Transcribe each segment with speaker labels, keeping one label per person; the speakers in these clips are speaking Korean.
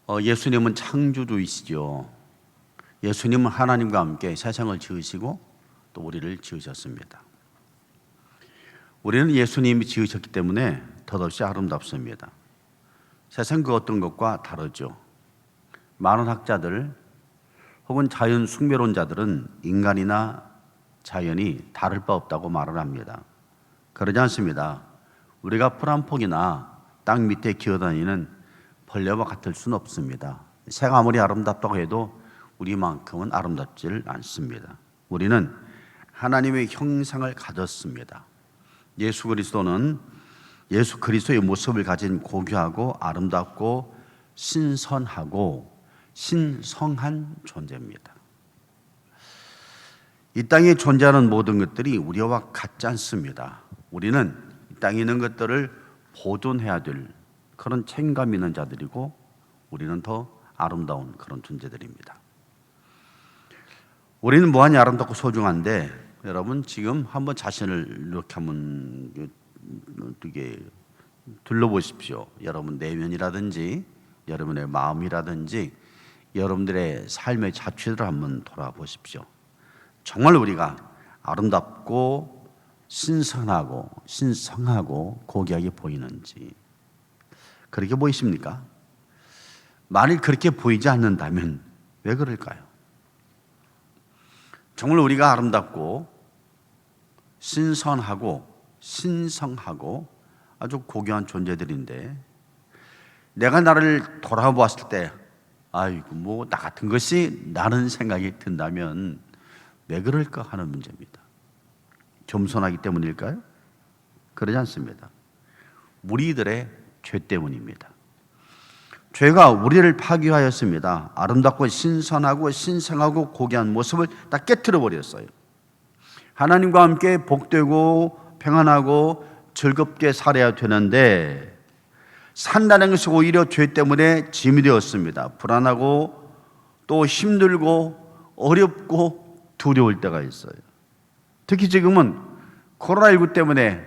Speaker 1: 예수님은 창조주이시죠. 예수님은 하나님과 함께 세상을 지으시고 또 우리를 지으셨습니다. 우리는 예수님이 지으셨기 때문에 덧없이 아름답습니다. 세상 그 어떤 것과 다르죠. 많은 학자들 혹은 자연 숭배론자들은 인간이나 자연이 다를 바 없다고 말을 합니다. 그러지 않습니다. 우리가 풀 한 폭이나 땅 밑에 기어다니는 벌레와 같을 수는 없습니다. 새가 아무리 아름답다고 해도 우리만큼은 아름답지 않습니다. 우리는 하나님의 형상을 가졌습니다. 예수 그리스도는 예수 그리스도의 모습을 가진 고귀하고 아름답고 신선하고 신성한 존재입니다. 이 땅에 존재하는 모든 것들이 우리와 같지 않습니다. 우리는 이 땅에 있는 것들을 보존해야 될 그런 책임감 있는 자들이고 우리는 더 아름다운 그런 존재들입니다. 우리는 무한히 아름답고 소중한데 여러분 지금 한번 자신을 이렇게 한번 어떻게 둘러보십시오. 여러분 내면이라든지 여러분의 마음이라든지 여러분들의 삶의 자취를 한번 돌아보십시오. 정말 우리가 아름답고 신선하고 신성하고 고귀하게 보이는지 그렇게 보이십니까? 만일 그렇게 보이지 않는다면 왜 그럴까요? 정말 우리가 아름답고 신선하고 신성하고 아주 고귀한 존재들인데 내가 나를 돌아보았을 때 아이고 뭐 나 같은 것이 나는 생각이 든다면 왜 그럴까 하는 문제입니다. 겸손하기 때문일까요? 그러지 않습니다. 우리들의 죄 때문입니다. 죄가 우리를 파괴하였습니다. 아름답고 신선하고 신성하고 고귀한 모습을 다 깨트려 버렸어요. 하나님과 함께 복되고 평안하고 즐겁게 살아야 되는데 산다는 것이 오히려 죄 때문에 짐이 되었습니다. 불안하고 또 힘들고 어렵고 두려울 때가 있어요. 특히 지금은 코로나19 때문에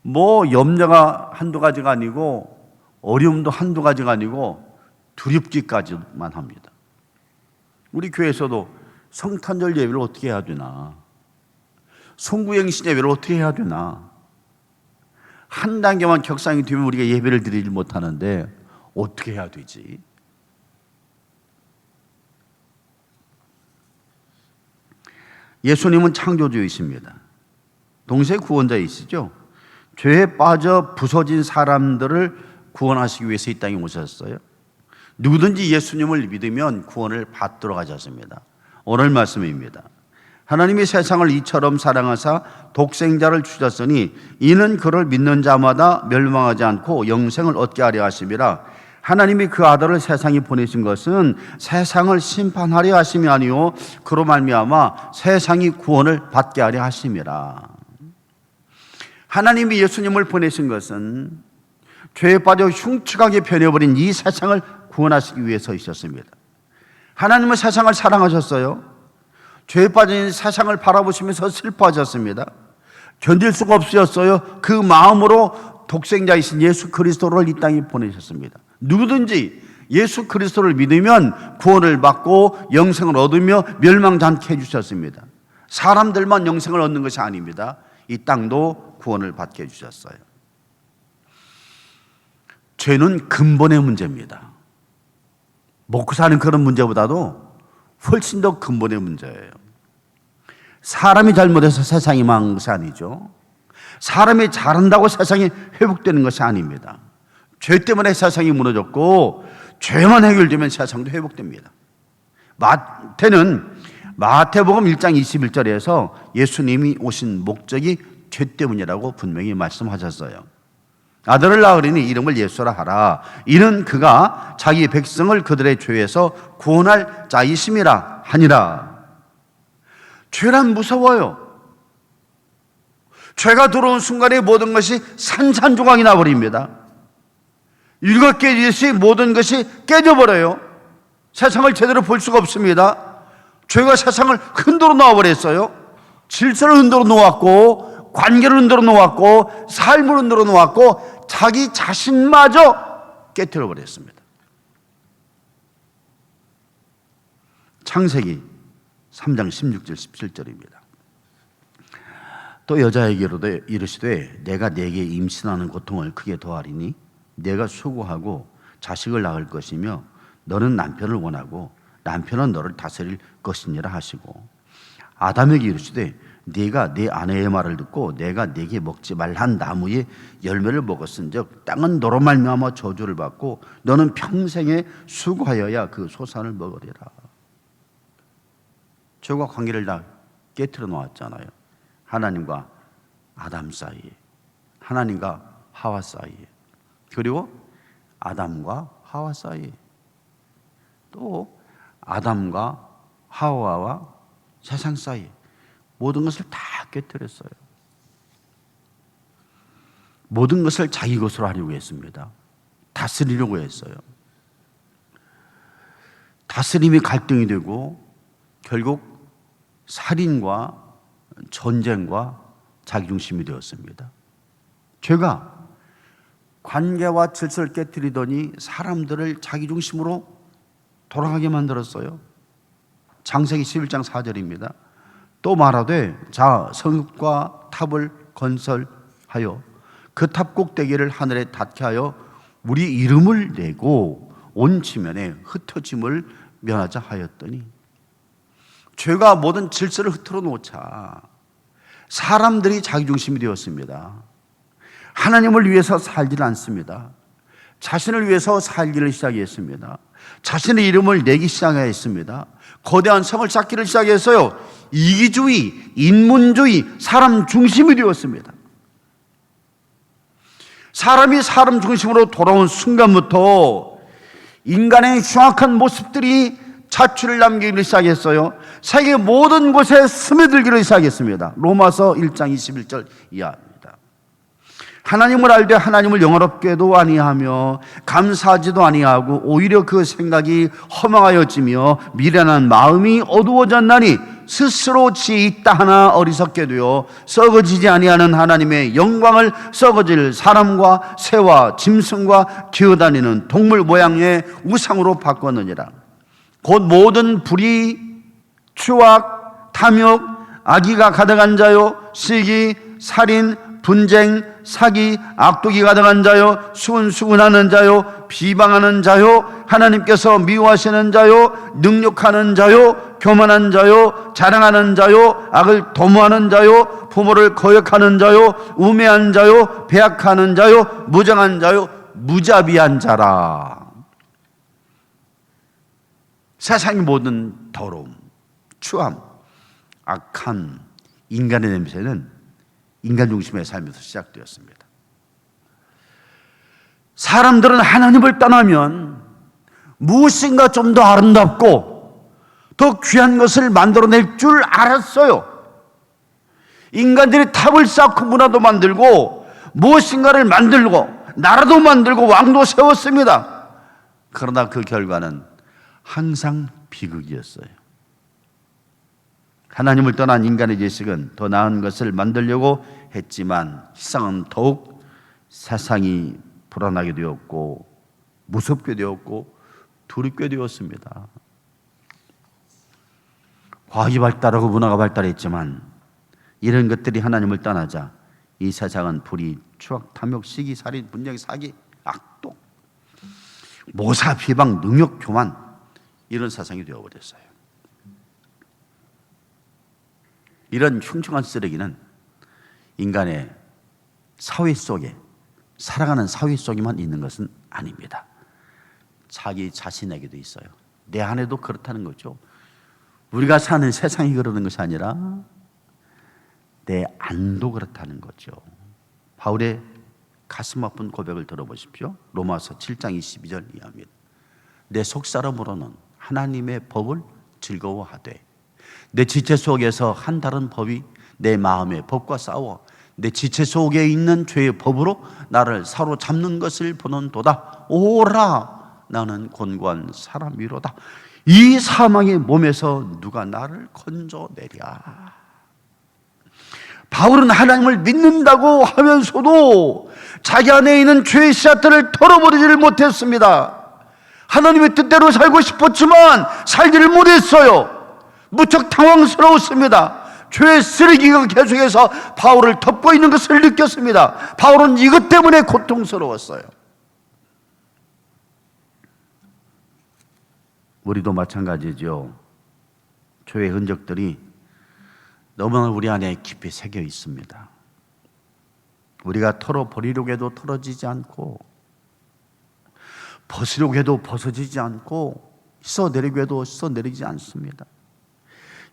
Speaker 1: 뭐 염려가 한두 가지가 아니고 어려움도 한두 가지가 아니고 두렵기까지만 합니다. 우리 교회에서도 성탄절 예배를 어떻게 해야 되나, 송구행신 예배를 어떻게 해야 되나, 한 단계만 격상이 되면 우리가 예배를 드리지 못하는데 어떻게 해야 되지? 예수님은 창조주이십니다. 동시에 구원자이시죠. 죄에 빠져 부서진 사람들을 구원하시기 위해서 이 땅에 오셨어요. 누구든지 예수님을 믿으면 구원을 받도록 하셨습니다. 오늘 말씀입니다. 하나님이 세상을 이처럼 사랑하사 독생자를 주셨으니 이는 그를 믿는 자마다 멸망하지 않고 영생을 얻게 하려 하심이라. 하나님이 그 아들을 세상에 보내신 것은 세상을 심판하려 하심이 아니요 그로 말미암아 세상이 구원을 받게 하려 하심이라. 하나님이 예수님을 보내신 것은 죄에 빠져 흉측하게 변해버린 이 세상을 구원하시기 위해서 있었습니다. 하나님은 세상을 사랑하셨어요. 죄에 빠진 세상을 바라보시면서 슬퍼하셨습니다. 견딜 수가 없으셨어요. 그 마음으로 독생자이신 예수 그리스도를 이 땅에 보내셨습니다. 누구든지 예수 그리스도를 믿으면 구원을 받고 영생을 얻으며 멸망치 않게 해주셨습니다. 사람들만 영생을 얻는 것이 아닙니다. 이 땅도 구원을 받게 해주셨어요. 죄는 근본의 문제입니다. 먹고 사는 그런 문제보다도 훨씬 더 근본의 문제예요. 사람이 잘못해서 세상이 망한 것이 아니죠. 사람이 잘한다고 세상이 회복되는 것이 아닙니다. 죄 때문에 세상이 무너졌고 죄만 해결되면 세상도 회복됩니다. 마태복음 1장 21절에서 예수님이 오신 목적이 죄 때문이라고 분명히 말씀하셨어요. 아들을 낳으리니 이름을 예수라 하라. 이는 그가 자기 백성을 그들의 죄에서 구원할 자이심이라 하니라. 죄란 무서워요. 죄가 들어온 순간에 모든 것이 산산조각이 나버립니다. 일곱 깨지듯이 모든 것이 깨져버려요. 세상을 제대로 볼 수가 없습니다. 죄가 세상을 흔들어 놓아버렸어요. 질서를 흔들어 놓았고 관계를 흔들어 놓았고 삶을 흔들어 놓았고 자기 자신마저 깨트려 버렸습니다. 창세기 3장 16절 17절입니다. 또 여자에게로도 이르시되 내가 네게 임신하는 고통을 크게 더하리니 내가 수고하고 자식을 낳을 것이며 너는 남편을 원하고 남편은 너를 다스릴 것이니라 하시고 아담에게 이르시되 네가 네 아내의 말을 듣고 내가 네게 먹지 말란 나무의 열매를 먹었은즉 땅은 너로 말미암아 저주를 받고 너는 평생에 수고하여야 그 소산을 먹으리라. 죄와 관계를 다 깨트려 놓았잖아요. 하나님과 아담 사이에, 하나님과 하와 사이에, 그리고 아담과 하와 사이에, 또 아담과 하와와 세상 사이에 모든 것을 다 깨뜨렸어요. 모든 것을 자기 것으로 하려고 했습니다. 다스리려고 했어요. 다스림이 갈등이 되고 결국 살인과 전쟁과 자기중심이 되었습니다. 죄가 관계와 질서를 깨뜨리더니 사람들을 자기중심으로 돌아가게 만들었어요. 창세기 11장 4절입니다. 또 말하되 자 성읍과 탑을 건설하여 그 탑 꼭대기를 하늘에 닿게 하여 우리 이름을 내고 온 지면에 흩어짐을 면하자 하였더니 죄가 모든 질서를 흐트러 놓자 사람들이 자기중심이 되었습니다. 하나님을 위해서 살지를 않습니다. 자신을 위해서 살기를 시작했습니다. 자신의 이름을 내기 시작했습니다. 거대한 성을 쌓기를 시작했어요. 이기주의, 인문주의, 사람 중심이 되었습니다. 사람이 사람 중심으로 돌아온 순간부터 인간의 흉악한 모습들이 자취를 남기기 시작했어요. 세계 모든 곳에 스며들기를 시작했습니다. 로마서 1장 21절 이하입니다. 하나님을 알되 하나님을 영화롭게도 아니하며 감사하지도 아니하고 오히려 그 생각이 허망하여지며 미련한 마음이 어두워졌나니 스스로 지혜 있다 하나 어리석게 되어 썩어지지 아니하는 하나님의 영광을 썩어질 사람과 새와 짐승과 기어다니는 동물 모양의 우상으로 바꿨느니라. 곧 모든 불의, 추악, 탐욕, 악의가 가득한 자요, 시기, 살인, 분쟁, 사기, 악독이 가득한 자요, 수군수군하는 자요, 비방하는 자요, 하나님께서 미워하시는 자요, 능욕하는 자요, 교만한 자요, 자랑하는 자요, 악을 도모하는 자요, 부모를 거역하는 자요, 우매한 자요, 배약하는 자요, 무정한 자요, 무자비한 자라. 세상의 모든 더러움, 추함, 악한 인간의 냄새는 인간 중심의 삶에서 시작되었습니다. 사람들은 하나님을 떠나면 무엇인가 좀 더 아름답고 더 귀한 것을 만들어낼 줄 알았어요. 인간들이 탑을 쌓고 문화도 만들고 무엇인가를 만들고 나라도 만들고 왕도 세웠습니다. 그러나 그 결과는 항상 비극이었어요. 하나님을 떠난 인간의 죄식은 더 나은 것을 만들려고 했지만 세상은 더욱 세상이 불안하게 되었고 무섭게 되었고 두렵게 되었습니다. 과학이 발달하고 문화가 발달했지만 이런 것들이 하나님을 떠나자 이 세상은 불의, 추악, 탐욕, 시기, 살인, 분쟁, 사기, 악독, 모사, 비방, 능욕, 교만 이런 세상이 되어버렸어요. 이런 흉흉한 쓰레기는 인간의 사회 속에 살아가는 사회 속에만 있는 것은 아닙니다. 자기 자신에게도 있어요. 내 안에도 그렇다는 거죠. 우리가 사는 세상이 그러는 것이 아니라 내 안도 그렇다는 거죠. 바울의 가슴 아픈 고백을 들어보십시오. 로마서 7장 22절 이하입니다. 내 속사람으로는 하나님의 법을 즐거워하되 내 지체 속에서 한 다른 법이 내 마음의 법과 싸워 내 지체 속에 있는 죄의 법으로 나를 사로잡는 것을 보는도다. 오라, 나는 곤고한 사람이로다. 이 사망의 몸에서 누가 나를 건져내랴. 바울은 하나님을 믿는다고 하면서도 자기 안에 있는 죄의 씨앗들을 털어버리지를 못했습니다. 하나님의 뜻대로 살고 싶었지만 살지를 못했어요. 무척 당황스러웠습니다. 죄의 쓰레기가 계속해서 바울을 덮고 있는 것을 느꼈습니다. 바울은 이것 때문에 고통스러웠어요. 우리도 마찬가지죠. 죄의 흔적들이 너무나 우리 안에 깊이 새겨 있습니다. 우리가 털어버리려고 해도 털어지지 않고, 벗으려고 해도 벗어지지 않고, 씻어내리려고 해도 씻어내리지 않습니다.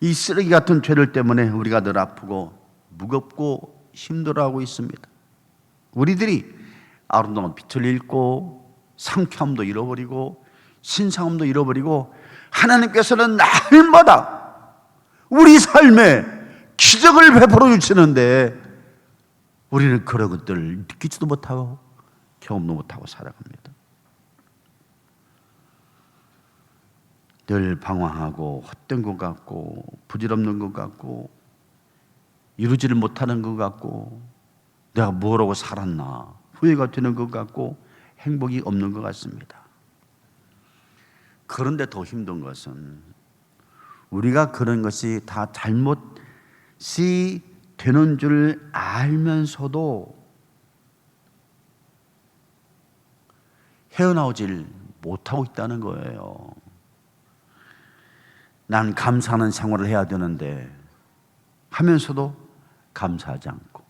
Speaker 1: 이 쓰레기 같은 죄들 때문에 우리가 늘 아프고 무겁고 힘들어하고 있습니다. 우리들이 아름다운 빛을 잃고 상쾌함도 잃어버리고 신상함도 잃어버리고, 하나님께서는 날마다 우리 삶에 기적을 베풀어 주시는데 우리는 그런 것들을 느끼지도 못하고 경험도 못하고 살아갑니다. 늘 방황하고 헛된 것 같고 부질없는 것 같고 이루지를 못하는 것 같고 내가 뭐라고 살았나 후회가 되는 것 같고 행복이 없는 것 같습니다. 그런데 더 힘든 것은 우리가 그런 것이 다 잘못이 되는 줄 알면서도 헤어나오질 못하고 있다는 거예요. 난 감사하는 생활을 해야 되는데 하면서도 감사하지 않고,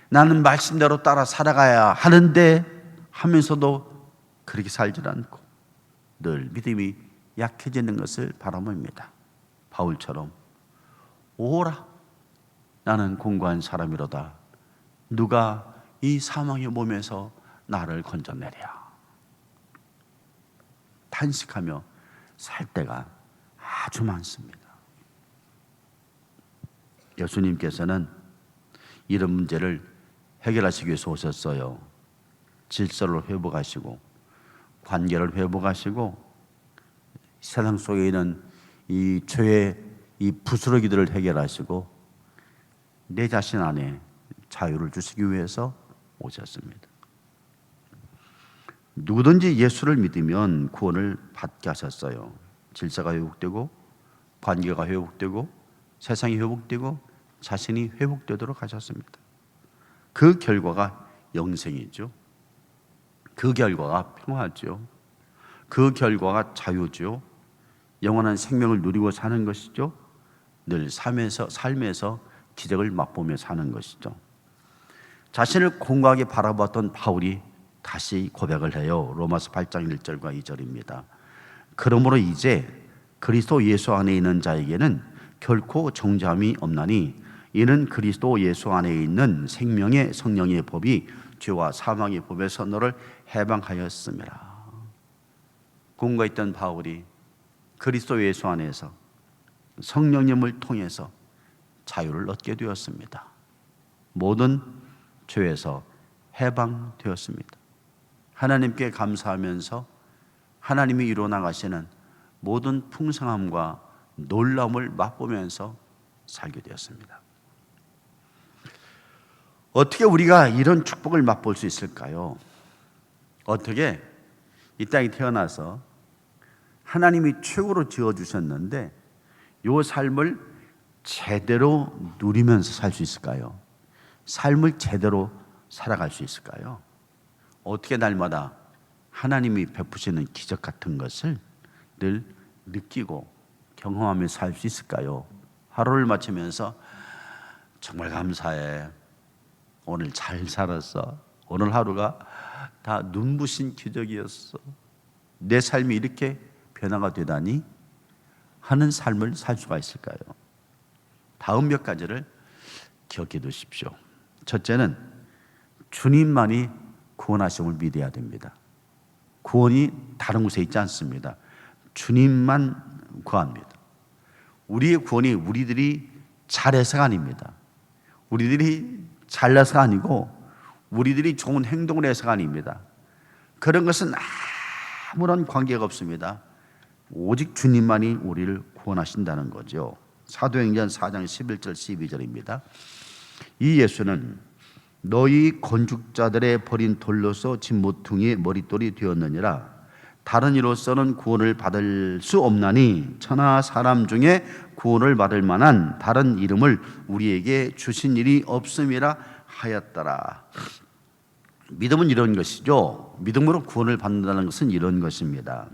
Speaker 1: 나는 말씀대로 따라 살아가야 하는데 하면서도 그렇게 살질 않고 늘 믿음이 약해지는 것을 바라봅니다. 바울처럼 오라, 나는 공고한 사람이로다. 누가 이 사망의 몸에서 나를 건져내랴. 탄식하며 살 때가 아주 많습니다. 예수님께서는 이런 문제를 해결하시기 위해서 오셨어요. 질서를 회복하시고 관계를 회복하시고 세상 속에 있는 이 죄의 이 부스러기들을 해결하시고 내 자신 안에 자유를 주시기 위해서 오셨습니다. 누구든지 예수를 믿으면 구원을 받게 하셨어요. 질서가 회복되고 관계가 회복되고 세상이 회복되고 자신이 회복되도록 하셨습니다. 그 결과가 영생이죠. 그 결과가 평화죠. 그 결과가 자유죠. 영원한 생명을 누리고 사는 것이죠. 늘 삶에서 기적을 맛보며 사는 것이죠. 자신을 공고하게 바라봤던 바울이 다시 고백을 해요. 로마서 8장 1절과 2절입니다. 그러므로 이제 그리스도 예수 안에 있는 자에게는 결코 정죄함이 없나니 이는 그리스도 예수 안에 있는 생명의 성령의 법이 죄와 사망의 법에서 너를 해방하였습니다. 공고했던 바울이 그리스도 예수 안에서 성령님을 통해서 자유를 얻게 되었습니다. 모든 죄에서 해방되었습니다. 하나님께 감사하면서 하나님이 이루어 나가시는 모든 풍성함과 놀라움을 맛보면서 살게 되었습니다. 어떻게 우리가 이런 축복을 맛볼 수 있을까요? 어떻게 이 땅에 태어나서 하나님이 최고로 지어주셨는데 이 삶을 제대로 누리면서 살 수 있을까요? 삶을 제대로 살아갈 수 있을까요? 어떻게 날마다 하나님이 베푸시는 기적 같은 것을 늘 느끼고 경험하며 살 수 있을까요? 하루를 마치면서 정말 감사해. 오늘 잘 살았어. 오늘 하루가 다 눈부신 기적이었어. 내 삶이 이렇게 변화가 되다니 하는 삶을 살 수가 있을까요? 다음 몇 가지를 기억해 두십시오. 첫째는 주님만이 구원하심을 믿어야 됩니다. 구원이 다른 곳에 있지 않습니다. 주님만 구합니다. 우리의 구원이 우리들이 잘해서가 아닙니다. 우리들이 잘나서가 아니고 우리들이 좋은 행동을 해서가 아닙니다. 그런 것은 아무런 관계가 없습니다. 오직 주님만이 우리를 구원하신다는 거죠. 사도행전 4장 11절 12절입니다. 이 예수는 너희 건축자들의 버린 돌로서 진 모퉁이의 머릿돌이 되었느니라. 다른 이로서는 구원을 받을 수 없나니 천하 사람 중에 구원을 받을 만한 다른 이름을 우리에게 주신 일이 없음이라 하였더라. 믿음은 이런 것이죠. 믿음으로 구원을 받는다는 것은 이런 것입니다.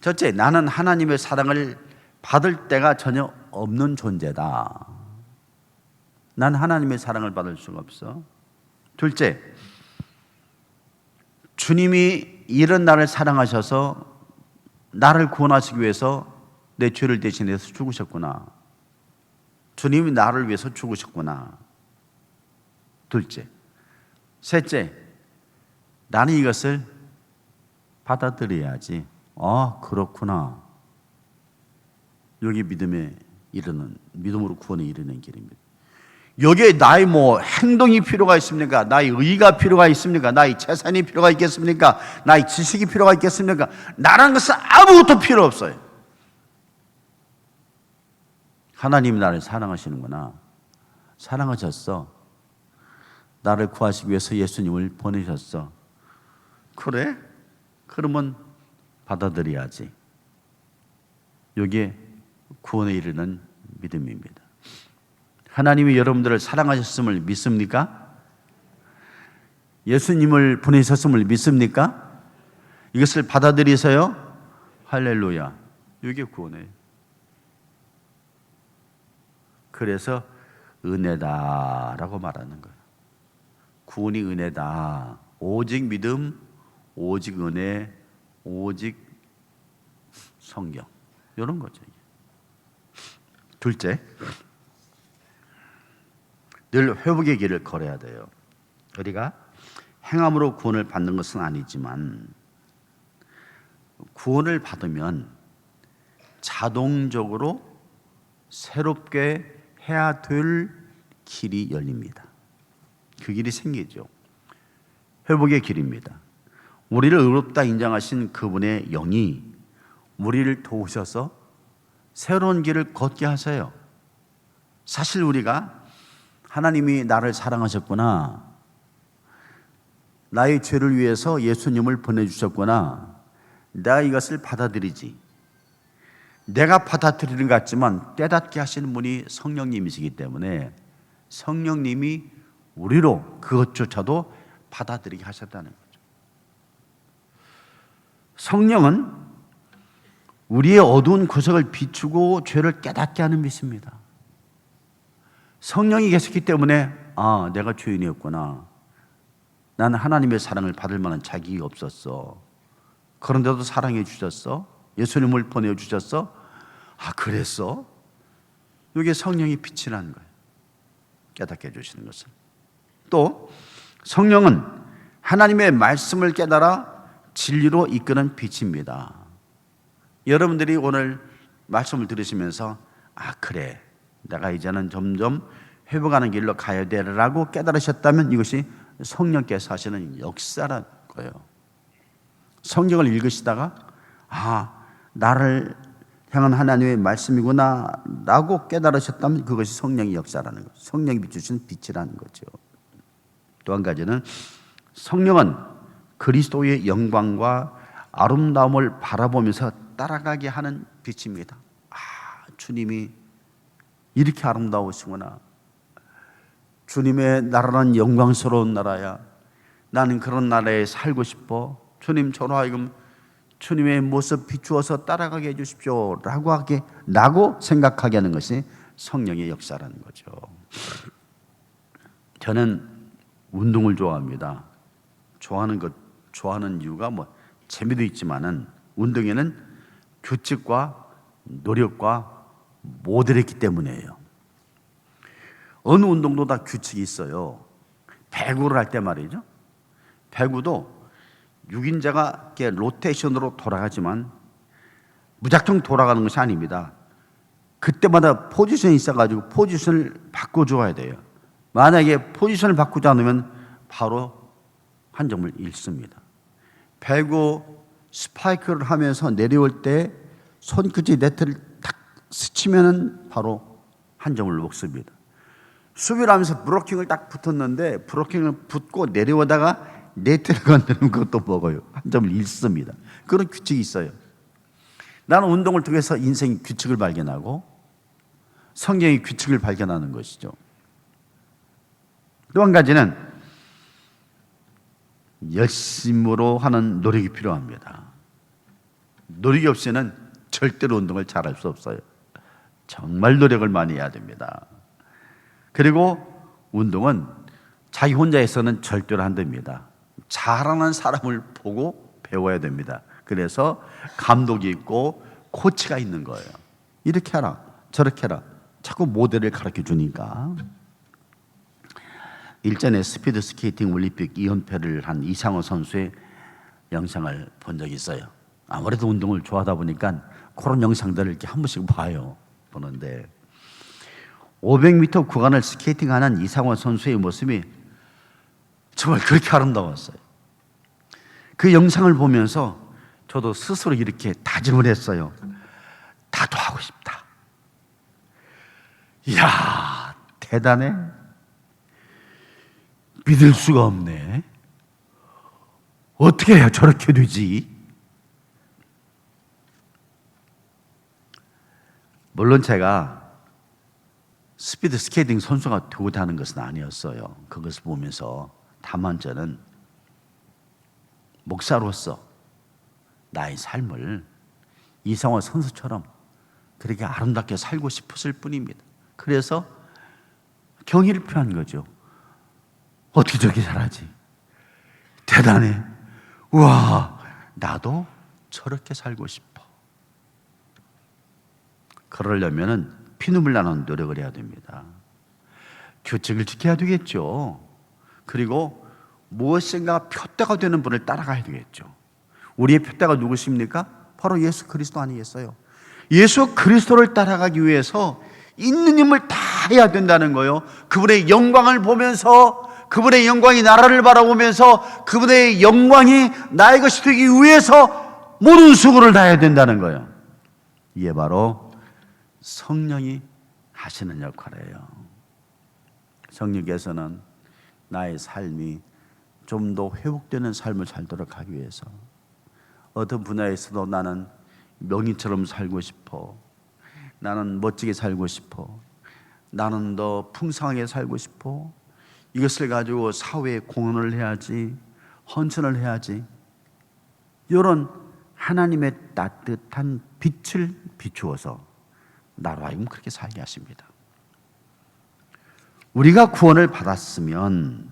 Speaker 1: 첫째, 나는 하나님의 사랑을 받을 때가 전혀 없는 존재다. 난 하나님의 사랑을 받을 수가 없어. 둘째, 주님이 이런 나를 사랑하셔서 나를 구원하시기 위해서 내 죄를 대신해서 죽으셨구나. 주님이 나를 위해서 죽으셨구나. 둘째. 셋째, 나는 이것을 받아들여야지. 그렇구나. 여기 믿음에 이르는, 믿음으로 구원에 이르는 길입니다. 여기에 나의 행동이 필요가 있습니까? 나의 의가 필요가 있습니까? 나의 재산이 필요가 있겠습니까? 나의 지식이 필요가 있겠습니까? 나라는 것은 아무것도 필요 없어요. 하나님이 나를 사랑하시는구나. 사랑하셨어. 나를 구하시기 위해서 예수님을 보내셨어. 그래? 그러면 받아들여야지. 이게 구원에 이르는 믿음입니다. 하나님이 여러분들을 사랑하셨음을 믿습니까? 예수님을 보내셨음을 믿습니까? 이것을 받아들이세요? 할렐루야. 이게 구원이에요. 그래서 은혜다라고 말하는 거예요. 구원이 은혜다. 오직 믿음, 오직 은혜, 오직 성경. 이런 거죠. 둘째, 늘 회복의 길을 걸어야 돼요. 우리가 행함으로 구원을 받는 것은 아니지만 구원을 받으면 자동적으로 새롭게 해야 될 길이 열립니다. 그 길이 생기죠. 회복의 길입니다. 우리를 의롭다 인정하신 그분의 영이 우리를 도우셔서 새로운 길을 걷게 하세요. 사실 우리가 하나님이 나를 사랑하셨구나, 나의 죄를 위해서 예수님을 보내주셨구나, 내가 이것을 받아들이지. 내가 받아들이는 것 같지만 깨닫게 하시는 분이 성령님이시기 때문에 성령님이 우리로 그것조차도 받아들이게 하셨다는 거죠. 성령은 우리의 어두운 구석을 비추고 죄를 깨닫게 하는 빛입니다. 성령이 계셨기 때문에 내가 죄인이었구나. 나는 하나님의 사랑을 받을 만한 자격이 없었어. 그런데도 사랑해 주셨어. 예수님을 보내주셨어. 그랬어? 이게 성령이 빛이라는 거예요. 깨닫게 해주시는 것은. 또 성령은 하나님의 말씀을 깨달아 진리로 이끄는 빛입니다. 여러분들이 오늘 말씀을 들으시면서 그래, 내가 이제는 점점 회복하는 길로 가야 되라고 깨달으셨다면 이것이 성령께서 하시는 역사라는 거예요. 성경을 읽으시다가 나를 향한 하나님의 말씀이구나 라고 깨달으셨다면 그것이 성령의 역사라는 거죠. 성령이 비추시는 빛이라는 거죠. 또 한 가지는 성령은 그리스도의 영광과 아름다움을 바라보면서 따라가게 하는 빛입니다. 주님이 이렇게 아름다우시구나. 주님의 나라는 영광스러운 나라야. 나는 그런 나라에 살고 싶어. 주님, 저로 하여금 주님의 모습 비추어서 따라가게 해주십시오 라고 생각하게 하는 것이 성령의 역사라는 거죠. 저는 운동을 좋아합니다. 좋아하는 이유가 재미도 있지만은 운동에는 규칙과 노력과 모델이 있기 때문이에요. 어느 운동도 다 규칙이 있어요. 배구를 할 때 말이죠. 배구도 6인자가 로테이션으로 돌아가지만 무작정 돌아가는 것이 아닙니다. 그때마다 포지션이 있어가지고 포지션을 바꿔줘야 돼요. 만약에 포지션을 바꾸지 않으면 바로 한 점을 잃습니다. 배구 스파이크를 하면서 내려올 때 손끝이 네트를 탁 스치면 바로 한 점을 먹습니다. 수비를 하면서 브로킹을 딱 붙었는데 브로킹을 붙고 내려오다가 네트를 건드는 것도 먹어요. 한 점을 잃습니다. 그런 규칙이 있어요. 나는 운동을 통해서 인생의 규칙을 발견하고 성경의 규칙을 발견하는 것이죠. 또 한 가지는 열심으로 하는 노력이 필요합니다. 노력이 없이는 절대로 운동을 잘할 수 없어요. 정말 노력을 많이 해야 됩니다. 그리고 운동은 자기 혼자 해서는 절대로 안 됩니다. 잘하는 사람을 보고 배워야 됩니다. 그래서 감독이 있고 코치가 있는 거예요. 이렇게 하라, 저렇게 해라. 자꾸 모델을 가르쳐 주니까. 일전에 스피드 스케이팅 올림픽 2연패를 한 이상호 선수의 영상을 본 적이 있어요. 아무래도 운동을 좋아하다 보니까 그런 영상들을 이렇게 한 번씩 보는데 500m 구간을 스케이팅하는 이상호 선수의 모습이 정말 그렇게 아름다웠어요. 그 영상을 보면서 저도 스스로 이렇게 다짐을 했어요. 나도 하고 싶다. 이야, 대단해. 믿을 수가 없네. 어떻게 해야 저렇게 되지? 물론 제가 스피드 스케이팅 선수가 되고자 하는 것은 아니었어요. 그것을 보면서 다만 저는 목사로서 나의 삶을 이상호 선수처럼 그렇게 아름답게 살고 싶었을 뿐입니다. 그래서 경의를 표한 거죠. 어떻게 저렇게 잘하지? 대단해. 우와, 나도 저렇게 살고 싶어. 그러려면 피눈물 나는 노력을 해야 됩니다. 규칙을 지켜야 되겠죠. 그리고 무엇인가 표대가 되는 분을 따라가야 되겠죠. 우리의 표대가 누구십니까? 바로 예수 그리스도 아니겠어요? 예수 그리스도를 따라가기 위해서 있는 힘을 다 해야 된다는 거예요. 그분의 영광을 보면서, 그분의 영광이 나라를 바라보면서 그분의 영광이 나의 것이 되기 위해서 모든 수고를 다해야 된다는 거예요. 이게 바로 성령이 하시는 역할이에요. 성령께서는 나의 삶이 좀 더 회복되는 삶을 살도록 하기 위해서 어떤 분야에서도 나는 명인처럼 살고 싶어, 나는 멋지게 살고 싶어, 나는 더 풍성하게 살고 싶어, 이것을 가지고 사회에 공헌을 해야지, 헌신을 해야지, 이런 하나님의 따뜻한 빛을 비추어서 나로 하여금 그렇게 살게 하십니다. 우리가 구원을 받았으면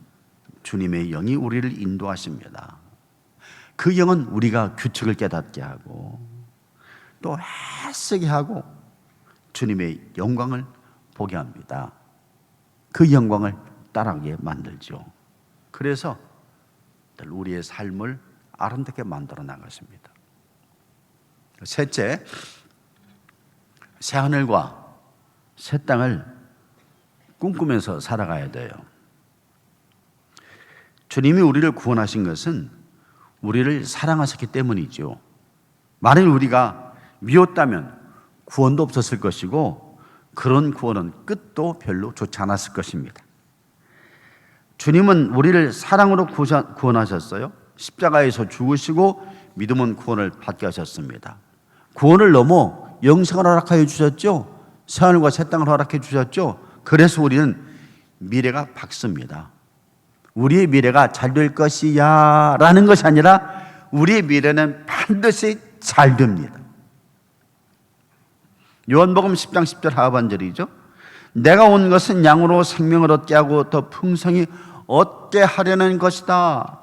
Speaker 1: 주님의 영이 우리를 인도하십니다. 그 영은 우리가 규칙을 깨닫게 하고 또 애쓰게 하고 주님의 영광을 보게 합니다. 그 영광을 따라가게 만들죠. 그래서 우리의 삶을 아름답게 만들어 나가십니다. 셋째, 새하늘과 새 땅을 꿈꾸면서 살아가야 돼요. 주님이 우리를 구원하신 것은 우리를 사랑하셨기 때문이죠. 만일 우리가 미웠다면 구원도 없었을 것이고 그런 구원은 끝도 별로 좋지 않았을 것입니다. 주님은 우리를 사랑으로 구원하셨어요. 십자가에서 죽으시고 믿음은 구원을 받게 하셨습니다. 구원을 넘어 영생을 허락하여 주셨죠. 새하늘과 새 땅을 허락해 주셨죠. 그래서 우리는 미래가 밝습니다. 우리의 미래가 잘 될 것이야 라는 것이 아니라 우리의 미래는 반드시 잘 됩니다. 요한복음 10장 10절 하반절이죠. 내가 온 것은 양으로 생명을 얻게 하고 더 풍성히 얻게 하려는 것이다.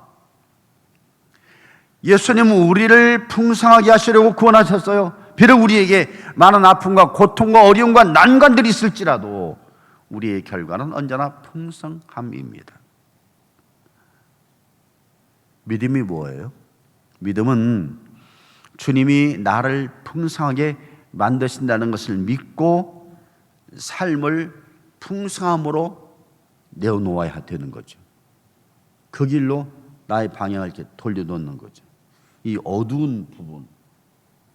Speaker 1: 예수님은 우리를 풍성하게 하시려고 구원하셨어요. 비록 우리에게 많은 아픔과 고통과 어려움과 난관들이 있을지라도 우리의 결과는 언제나 풍성함입니다. 믿음이 뭐예요? 믿음은 주님이 나를 풍성하게 만드신다는 것을 믿고 삶을 풍성함으로 내어놓아야 되는 거죠. 그 길로 나의 방향을 이렇게 돌려놓는 거죠. 이 어두운 부분,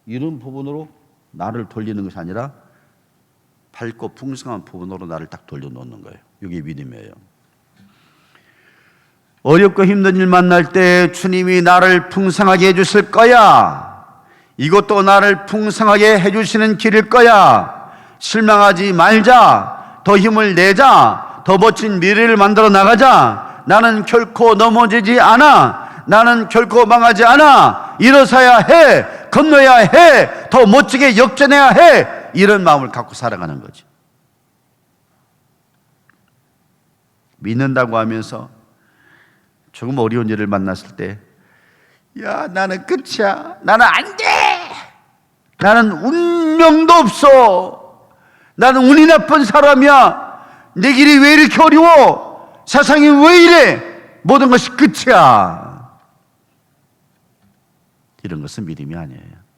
Speaker 1: 이런 부분으로 나를 돌리는 것이 아니라 밝고 풍성한 부분으로 나를 딱 돌려놓는 거예요. 이게 믿음이에요. 어렵고 힘든 일 만날 때 주님이 나를 풍성하게 해주실 거야. 이것도 나를 풍성하게 해주시는 길일 거야. 실망하지 말자. 더 힘을 내자. 더 멋진 미래를 만들어 나가자. 나는 결코 넘어지지 않아. 나는 결코 망하지 않아. 일어서야 해. 건너야 해. 더 멋지게 역전해야 해. 이런 마음을 갖고 살아가는 거죠. 믿는다고 하면서 조금 어려운 일을 만났을 때, 야, 나는 끝이야. 나는 안 돼. 나는 운명도 없어. 나는 운이 나쁜 사람이야. 내 길이 왜 이렇게 어려워? 세상이 왜 이래? 모든 것이 끝이야. 이런 것은 믿음이 아니에요.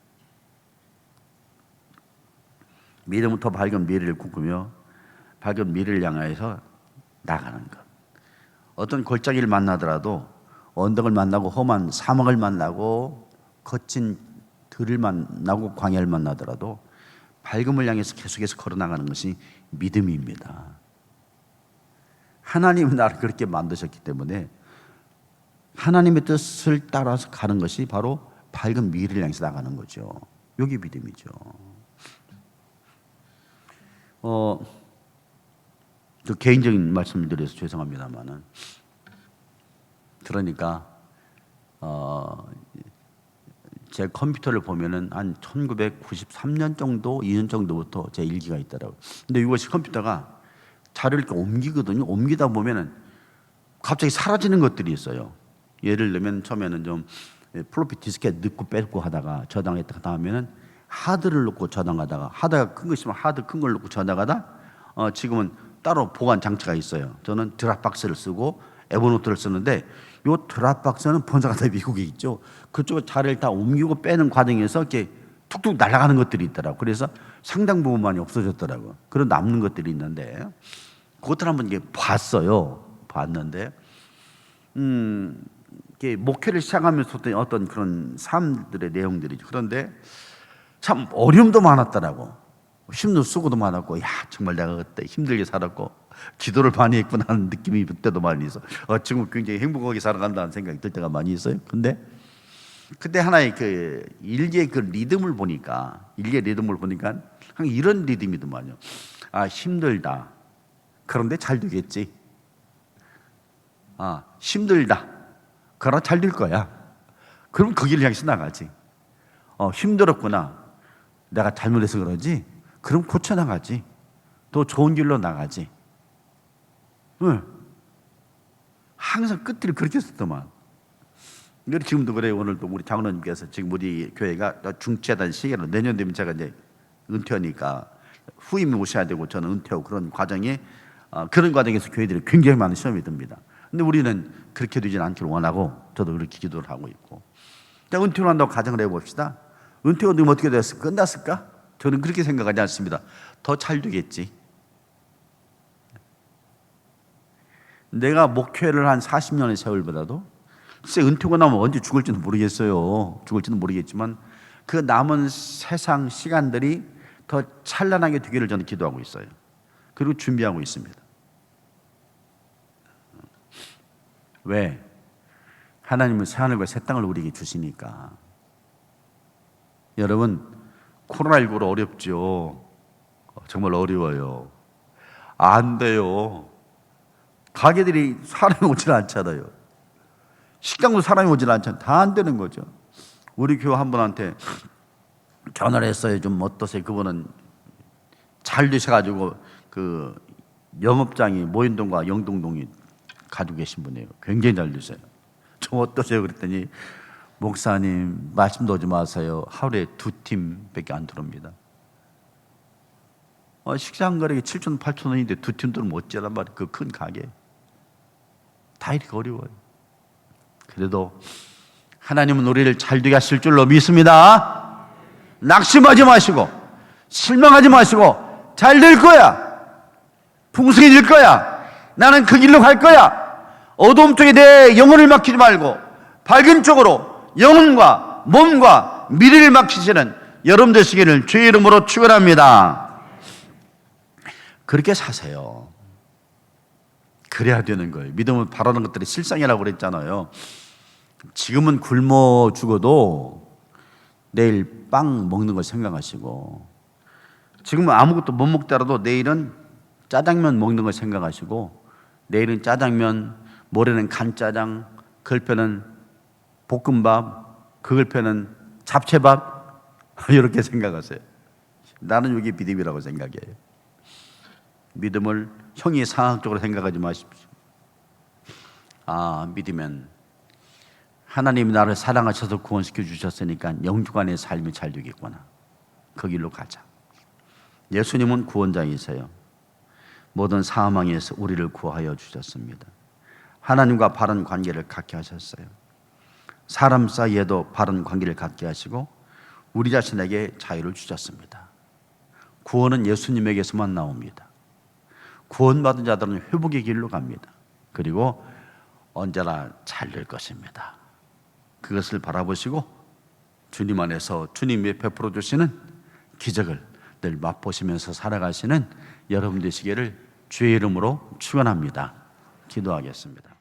Speaker 1: 믿음은 더 밝은 미래를 꿈꾸며 밝은 미래를 향하여서 나가는 것. 어떤 골짜기를 만나더라도 언덕을 만나고 험한 사막을 만나고 거친 들을 만나고 광야를 만나더라도 밝음을 향해서 계속해서 걸어나가는 것이 믿음입니다. 하나님이 나를 그렇게 만드셨기 때문에 하나님의 뜻을 따라서 가는 것이 바로 밝은 미래를 향해서 나가는 거죠. 이게 믿음이죠. 또 개인적인 말씀을 드려서 죄송합니다만은, 그러니까 제 컴퓨터를 보면은 한 1993년 정도, 2년 정도부터 제 일기가 있더라고요. 근데 이것이 컴퓨터가 자료를 이렇게 옮기거든요. 옮기다 보면은 갑자기 사라지는 것들이 있어요. 예를 들면 처음에는 좀 플로피 디스켓 넣고 빼고 하다가 저장했다가 다음에는 하드를 넣고 저장하다가, 하드가 큰 거 있으면 하드 큰 걸 넣고 저장하다 지금은 따로 보관 장치가 있어요. 저는 드랍박스를 쓰고 에버노트를 쓰는데, 이 드랍박스는 본사가 다 미국에 있죠. 그쪽에 자료를 다 옮기고 빼는 과정에서 이렇게 툭툭 날아가는 것들이 있더라고요. 그래서 상당 부분만이 없어졌더라고요. 그런 남는 것들이 있는데, 그것들 한번 이게 봤어요. 봤는데, 이게 목회를 시작하면서 어떤 그런 삶들의 내용들이죠. 그런데 참 어려움도 많았더라고. 힘도 쓰고도 많았고, 야, 정말 내가 그때 힘들게 살았고 기도를 많이 했구나 하는 느낌이 그때도 많이 있어. 지금 굉장히 행복하게 살아간다는 생각이 들 때가 많이 있어요. 근데 그때 하나의 그 일기의 그 리듬을 보니까, 항상 이런 리듬이더만요. 아, 힘들다. 그런데 잘 되겠지. 아, 힘들다. 그러나 잘 될 거야. 그럼 그 길을 향해서 나가지. 힘들었구나. 내가 잘못해서 그러지. 그럼 고쳐나가지. 더 좋은 길로 나가지. 응. 항상 끝을 그렇게 썼더만. 지금도 그래요. 오늘도 우리 장로님께서 지금 우리 교회가 중체단 시기로 내년 되면 제가 이제 은퇴하니까 후임이 오셔야 되고 저는 은퇴하고 그런 과정에 그런 과정에서 교회들이 굉장히 많은 시험이 듭니다. 근데 우리는 그렇게 되지 않기를 원하고 저도 그렇게 기도를 하고 있고. 자, 은퇴를 한다고 가정을 해봅시다. 은퇴가 되면 어떻게 됐을까? 끝났을까? 저는 그렇게 생각하지 않습니다. 더 잘 되겠지. 내가 목회를 한 40년의 세월보다도 글쎄 은퇴가 나면 언제 죽을지도 모르겠어요. 죽을지는 모르겠지만 그 남은 세상 시간들이 더 찬란하게 되기를 저는 기도하고 있어요. 그리고 준비하고 있습니다. 왜? 하나님은 새하늘과 새 땅을 우리에게 주시니까. 여러분, 코로나19로 어렵죠. 정말 어려워요. 안 돼요. 가게들이 사람이 오질 않잖아요. 식당도 사람이 오질 않잖아요. 다 안 되는 거죠. 우리 교회 한 분한테 전화를 했어요. 좀 어떠세요? 그분은 잘 되셔가지고 그 영업장이 모인동과 영동동이 가지고 계신 분이에요. 굉장히 잘 되세요. 좀 어떠세요? 그랬더니 목사님 말씀도 오지 마세요. 하루에 2팀밖에 안 들어옵니다. 식사 한 가격이 7,000원, 8,000원인데 2팀 못 지란 말이에요. 그 큰 가게. 다 이렇게 어려워요. 그래도 하나님은 우리를 잘 되게 하실 줄로 믿습니다. 낙심하지 마시고 실망하지 마시고 잘 될 거야. 풍성해질 거야. 나는 그 길로 갈 거야. 어두움 쪽에 내 영혼을 맡기지 말고 밝은 쪽으로 영혼과 몸과 미래를 맡기시는 여러분 되시기를 주의 이름으로 축원합니다. 그렇게 사세요. 그래야 되는 거예요. 믿음을 바라는 것들이 실상이라고 그랬잖아요. 지금은 굶어 죽어도 내일 빵 먹는 걸 생각하시고, 지금은 아무것도 못 먹더라도 내일은 짜장면 먹는 걸 생각하시고, 내일은 짜장면, 모레는 간짜장, 그걸편은 볶음밥, 그걸편은 잡채밥, 이렇게 생각하세요. 나는 이게 믿음이라고 생각해요. 믿음을 형이상학적으로 생각하지 마십시오. 믿으면 하나님이 나를 사랑하셔서 구원시켜 주셨으니까 영주간의 삶이 잘 되겠구나. 그 길로 가자. 예수님은 구원자이세요. 모든 사망에서 우리를 구하여 주셨습니다. 하나님과 바른 관계를 갖게 하셨어요. 사람 사이에도 바른 관계를 갖게 하시고 우리 자신에게 자유를 주셨습니다. 구원은 예수님에게서만 나옵니다. 구원받은 자들은 회복의 길로 갑니다. 그리고 언제나 잘 될 것입니다. 그것을 바라보시고 주님 안에서 주님이 베풀어 주시는 기적을 늘 맛보시면서 살아가시는 여러분 되시기를 주의 이름으로 축원합니다. 기도하겠습니다.